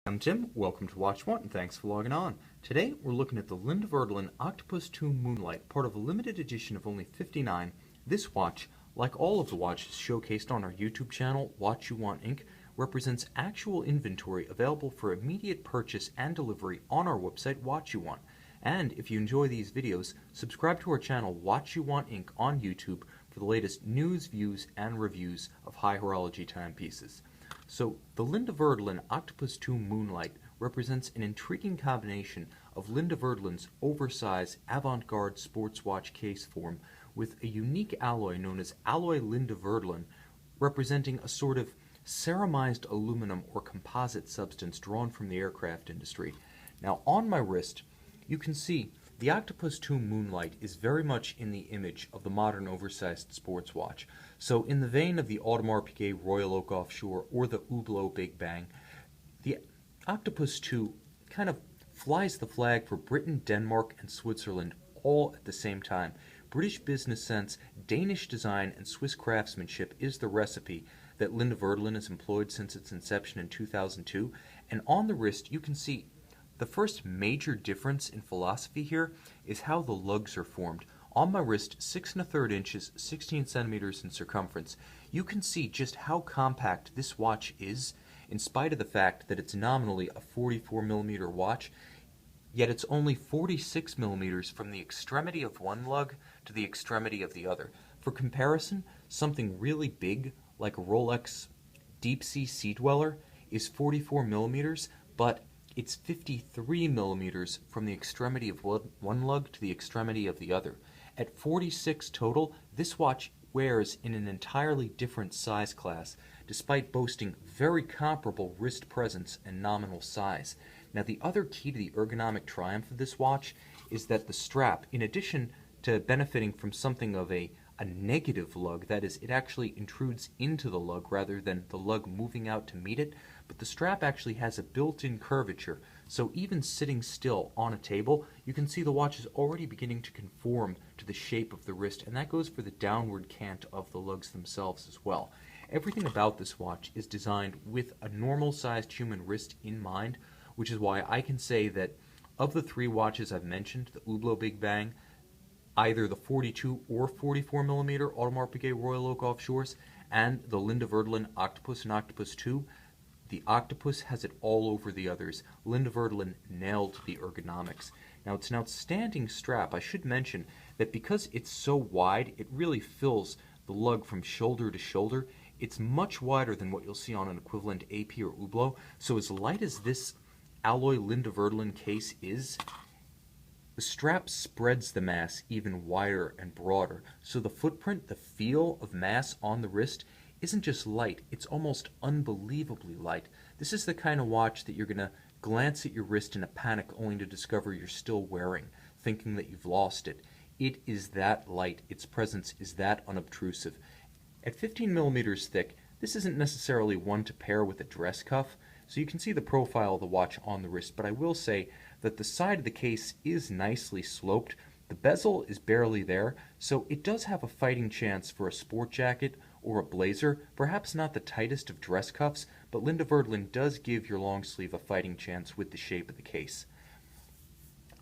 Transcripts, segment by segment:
I'm Tim, welcome to Watch What, and thanks for logging on. Today we're looking at the Linde Werdelin Oktopus II Moonlite, part of a limited edition of only 59. This watch, like all of the watches showcased on our YouTube channel, Watch You Want Inc., represents actual inventory available for immediate purchase and delivery on our website, Watch You Want. And if you enjoy these videos, subscribe to our channel, Watch You Want Inc. on YouTube for the latest news, views, and reviews of high horology timepieces. So, the Linde Werdelin Oktopus II Moonlite represents an intriguing combination of Linde Werdelin's oversized avant-garde sports watch case form with a unique alloy known as Alloy Linde Werdelin, representing a sort of ceramized aluminum or composite substance drawn from the aircraft industry. Now, on my wrist, you can see the Oktopus II Moonlite is very much in the image of the modern oversized sports watch. So in the vein of the Audemars Piguet Royal Oak Offshore or the Hublot Big Bang, the Oktopus II kind of flies the flag for Britain, Denmark, and Switzerland all at the same time. British business sense, Danish design, and Swiss craftsmanship is the recipe that Linde Werdelin has employed since its inception in 2002. And on the wrist, you can see the first major difference in philosophy here is how the lugs are formed. On my wrist, 6 1/3 inches, 16 centimeters in circumference, you can see just how compact this watch is, in spite of the fact that it's nominally a 44 millimeter watch, yet it's only 46 millimeters from the extremity of one lug to the extremity of the other. For comparison, something really big, like a Rolex Deep Sea Sea Dweller, is 44 millimeters, but it's 53 millimeters from the extremity of one lug to the extremity of the other. At 46 total, this watch wears in an entirely different size class, despite boasting very comparable wrist presence and nominal size. Now, the other key to the ergonomic triumph of this watch is that the strap, in addition to benefiting from something of a negative lug, that is, it actually intrudes into the lug rather than the lug moving out to meet it, but the strap actually has a built-in curvature, so even sitting still on a table, you can see the watch is already beginning to conform to the shape of the wrist, and that goes for the downward cant of the lugs themselves as well. Everything about this watch is designed with a normal-sized human wrist in mind, which is why I can say that of the three watches I've mentioned, the Hublot Big Bang, either the 42 or 44 millimeter Audemars Piguet Royal Oak Offshores, and the Linde Werdelin Oktopus and Oktopus II, the Oktopus has it all over the others. Linde Werdelin nailed the ergonomics. Now, it's an outstanding strap. I should mention that because it's so wide, it really fills the lug from shoulder to shoulder. It's much wider than what you'll see on an equivalent AP or Hublot. So as light as this Alloy Linde Werdelin case is, the strap spreads the mass even wider and broader, so the footprint, the feel of mass on the wrist, isn't just light, it's almost unbelievably light. This is the kind of watch that you're going to glance at your wrist in a panic only to discover you're still wearing, thinking that you've lost it. It is that light, its presence is that unobtrusive. At 15 millimeters thick, this isn't necessarily one to pair with a dress cuff, so you can see the profile of the watch on the wrist, but I will say that the side of the case is nicely sloped. The bezel is barely there, so it does have a fighting chance for a sport jacket or a blazer, perhaps not the tightest of dress cuffs, but Linde Werdelin does give your long sleeve a fighting chance with the shape of the case.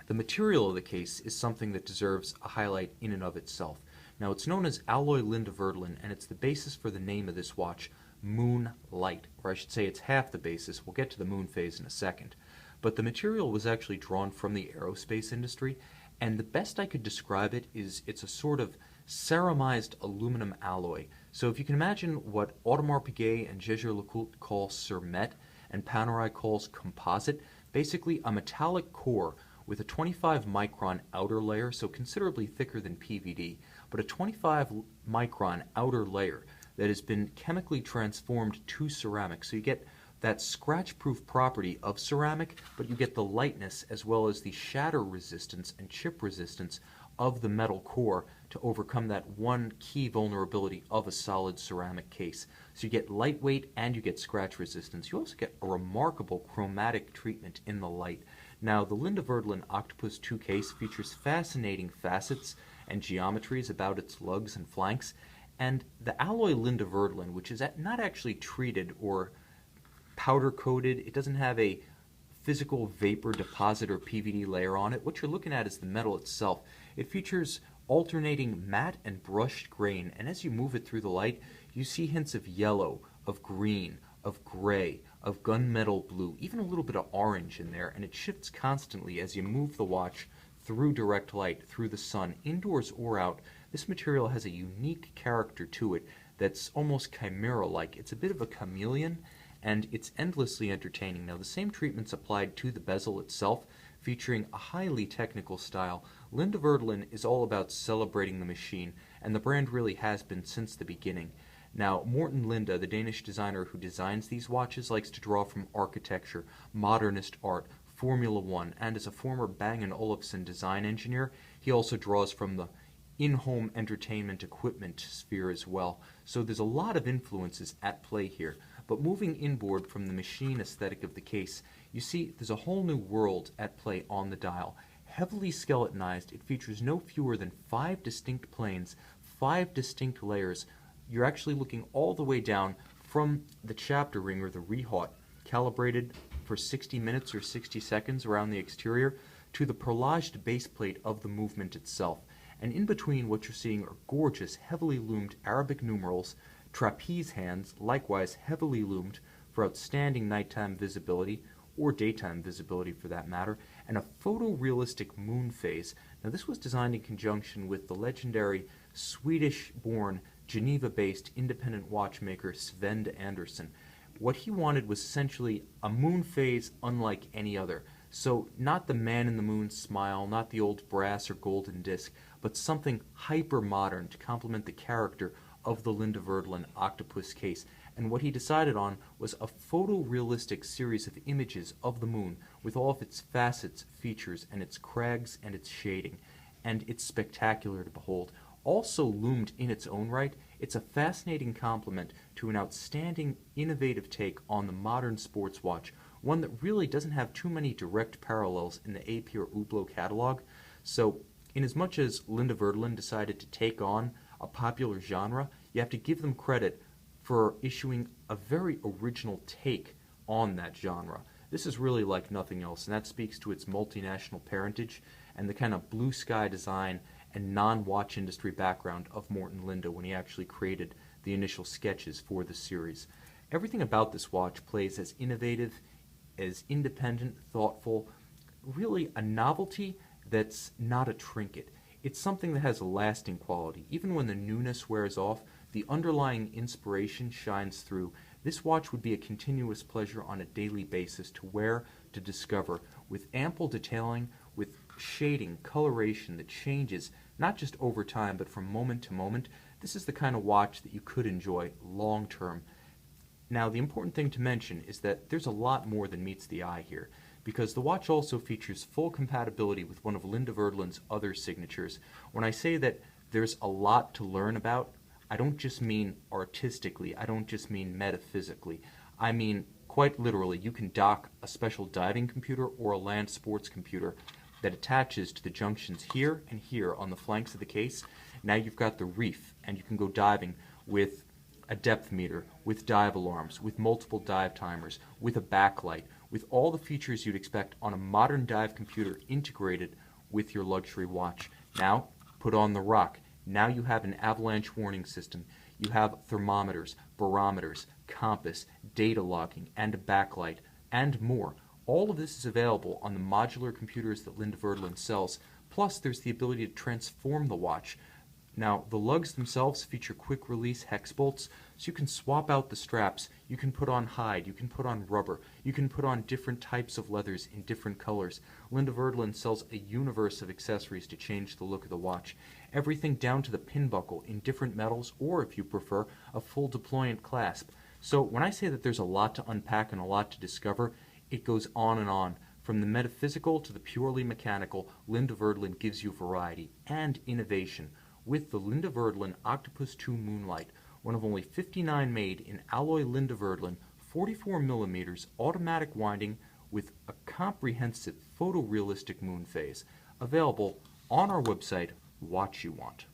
The material of the case is something that deserves a highlight in and of itself. Now, it's known as Alloy Linde Werdelin, and it's the basis for the name of this watch, Moonlite, or I should say it's half the basis. We'll get to the moon phase in a second. But the material was actually drawn from the aerospace industry, and the best I could describe it is it's a sort of ceramized aluminum alloy. So if you can imagine what Audemars Piguet and Jaeger-LeCoultre call cermet and Panerai calls composite, basically a metallic core with a 25 micron outer layer, so considerably thicker than PVD, but a 25 micron outer layer that has been chemically transformed to ceramic. So you get that scratch-proof property of ceramic, but you get the lightness as well as the shatter resistance and chip resistance of the metal core to overcome that one key vulnerability of a solid ceramic case. So you get lightweight and you get scratch resistance. You also get a remarkable chromatic treatment in the light. Now, the Linde Werdelin Oktopus II case features fascinating facets and geometries about its lugs and flanks, and the Alloy Linde Werdelin, which is not actually treated or powder coated, it doesn't have a physical vapor deposit or PVD layer on it. What you're looking at is the metal itself. It features alternating matte and brushed grain, and as you move it through the light, you see hints of yellow, of green, of gray, of gunmetal blue, even a little bit of orange in there, and it shifts constantly as you move the watch through direct light, through the sun, indoors or out. This material has a unique character to it that's almost chimera-like. It's a bit of a chameleon, and it's endlessly entertaining. Now, the same treatment's applied to the bezel itself, featuring a highly technical style. Linde Werdelin is all about celebrating the machine, and the brand really has been since the beginning. Now, Morten Linde, the Danish designer who designs these watches, likes to draw from architecture, modernist art, Formula One, and as a former Bang & Olufsen design engineer, he also draws from the in-home entertainment equipment sphere as well. So there's a lot of influences at play here. But moving inboard from the machine aesthetic of the case, you see there's a whole new world at play on the dial. Heavily skeletonized, it features no fewer than 5 distinct planes, 5 distinct layers. You're actually looking all the way down from the chapter ring or the rehaut, calibrated for 60 minutes or 60 seconds around the exterior, to the perlaged base plate of the movement itself. And in between, what you're seeing are gorgeous, heavily loomed Arabic numerals, trapeze hands, likewise heavily loomed for outstanding nighttime visibility, or daytime visibility for that matter, and a photorealistic moon phase. Now, this was designed in conjunction with the legendary Swedish-born, Geneva-based independent watchmaker Sven Andersson. What he wanted was essentially a moon phase unlike any other. So not the man-in-the-moon smile, not the old brass or golden disc, but something hyper-modern to complement the character of the Linde Werdelin Oktopus case. And what he decided on was a photorealistic series of images of the moon with all of its facets, features, and its crags and its shading. And it's spectacular to behold. Also loomed in its own right, it's a fascinating complement to an outstanding, innovative take on the modern sports watch, one that really doesn't have too many direct parallels in the AP or Hublot catalog. So, inasmuch as Linde Werdelin decided to take on a popular genre, you have to give them credit for issuing a very original take on that genre. This is really like nothing else, and that speaks to its multinational parentage and the kind of blue sky design and non-watch industry background of Morten Linde when he actually created the initial sketches for the series. Everything about this watch plays as innovative, as independent, thoughtful, really a novelty that's not a trinket. It's something that has a lasting quality. Even when the newness wears off, the underlying inspiration shines through. This watch would be a continuous pleasure on a daily basis to wear, to discover, with ample detailing, with shading, coloration that changes not just over time but from moment to moment. This is the kind of watch that you could enjoy long term. Now, the important thing to mention is that there's a lot more than meets the eye here, because the watch also features full compatibility with one of Linde Werdelin's other signatures. When I say that there's a lot to learn about, I don't just mean artistically, I don't just mean metaphysically. I mean quite literally. You can dock a special diving computer or a land sports computer that attaches to the junctions here and here on the flanks of the case. Now you've got the reef, and you can go diving with a depth meter, with dive alarms, with multiple dive timers, with a backlight, with all the features you'd expect on a modern dive computer integrated with your luxury watch. Now, put on the rock. Now you have an avalanche warning system. You have thermometers, barometers, compass, data logging, and a backlight, and more. All of this is available on the modular computers that Linde Werdelin sells. Plus, there's the ability to transform the watch. Now, the lugs themselves feature quick-release hex bolts, so you can swap out the straps. You can put on hide, you can put on rubber, you can put on different types of leathers in different colors. Linde Werdelin sells a universe of accessories to change the look of the watch. Everything down to the pin buckle in different metals, or if you prefer, a full deployant clasp. So when I say that there's a lot to unpack and a lot to discover, it goes on and on. From the metaphysical to the purely mechanical, Linde Werdelin gives you variety and innovation. With the Linde Werdelin Oktopus II Moonlite, one of only 59 made in Alloy Linde Werdelin, 44mm automatic winding with a comprehensive photorealistic moon phase. Available on our website, Watch You Want.